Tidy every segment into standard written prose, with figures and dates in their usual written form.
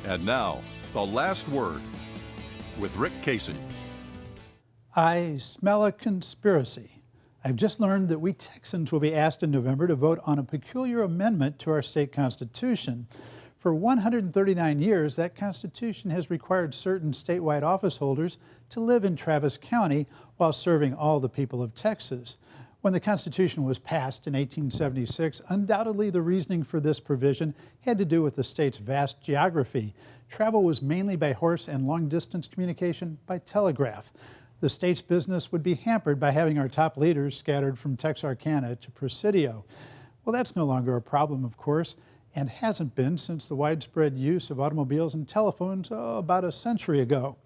And now, the last word with Rick Casey. I smell a conspiracy. I've just learned that we Texans will be asked in November to vote on a peculiar amendment to our state constitution. For 139 years, that constitution has required certain statewide office holders to live in Travis County while serving all the people of Texas. When the Constitution was passed in 1876, undoubtedly the reasoning for this provision had to do with the state's vast geography. Travel was mainly by horse and long-distance communication by telegraph. The state's business would be hampered by having our top leaders scattered from Texarkana to Presidio. Well, that's no longer a problem, of course, and hasn't been since the widespread use of automobiles and telephones about a century ago.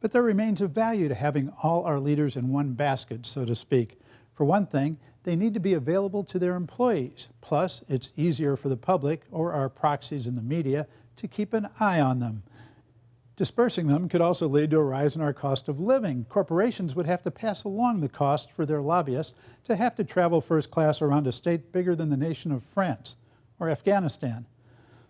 But there remains a value to having all our leaders in one basket, so to speak. For one thing, they need to be available to their employees. Plus, it's easier for the public or our proxies in the media to keep an eye on them. Dispersing them could also lead to a rise in our cost of living. Corporations would have to pass along the cost for their lobbyists to have to travel first class around a state bigger than the nation of France or Afghanistan.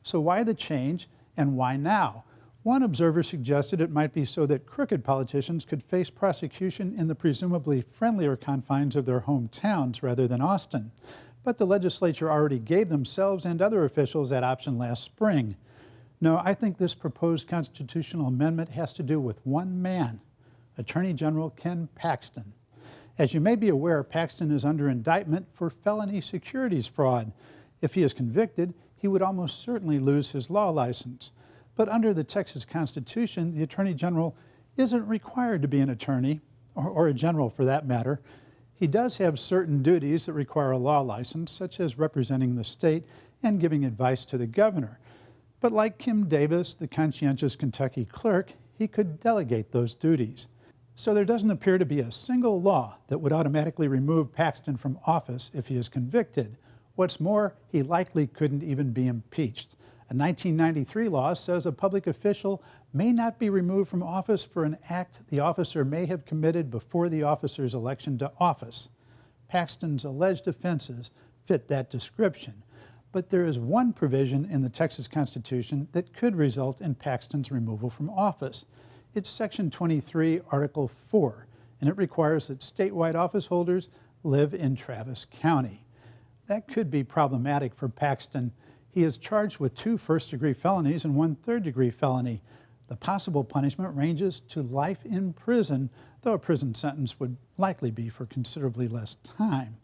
So why the change and why now? One observer suggested it might be so that crooked politicians could face prosecution in the presumably friendlier confines of their hometowns rather than Austin. But the legislature already gave themselves and other officials that option last spring. No, I think this proposed constitutional amendment has to do with one man, Attorney General Ken Paxton. As you may be aware, Paxton is under indictment for felony securities fraud. If he is convicted, he would almost certainly lose his law license. But under the Texas Constitution, the Attorney General isn't required to be an attorney, or a general for that matter. He does have certain duties that require a law license, such as representing the state and giving advice to the governor. But like Kim Davis, the conscientious Kentucky clerk, he could delegate those duties. So there doesn't appear to be a single law that would automatically remove Paxton from office if he is convicted. What's more, he likely couldn't even be impeached. A 1993 law says a public official may not be removed from office for an act the officer may have committed before the officer's election to office. Paxton's alleged offenses fit that description. But there is one provision in the Texas Constitution that could result in Paxton's removal from office. It's Section 23, Article 4, and it requires that statewide office holders live in Travis County. That could be problematic for Paxton. He is charged with 2 first-degree felonies and 1 third-degree felony. The possible punishment ranges to life in prison, though a prison sentence would likely be for considerably less time.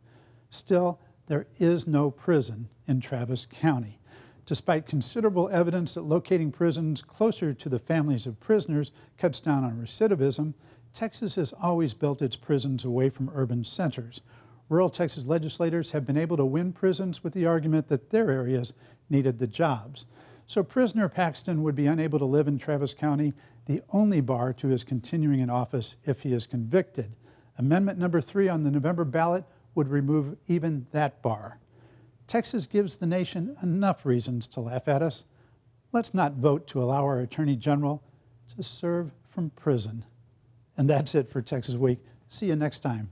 Still, there is no prison in Travis County. Despite considerable evidence that locating prisons closer to the families of prisoners cuts down on recidivism, Texas has always built its prisons away from urban centers. Rural Texas legislators have been able to win prisons with the argument that their areas needed the jobs. So prisoner Paxton would be unable to live in Travis County, the only bar to his continuing in office if he is convicted. Amendment number 3 on the November ballot would remove even that bar. Texas gives the nation enough reasons to laugh at us. Let's not vote to allow our Attorney General to serve from prison. And that's it for Texas Week. See you next time.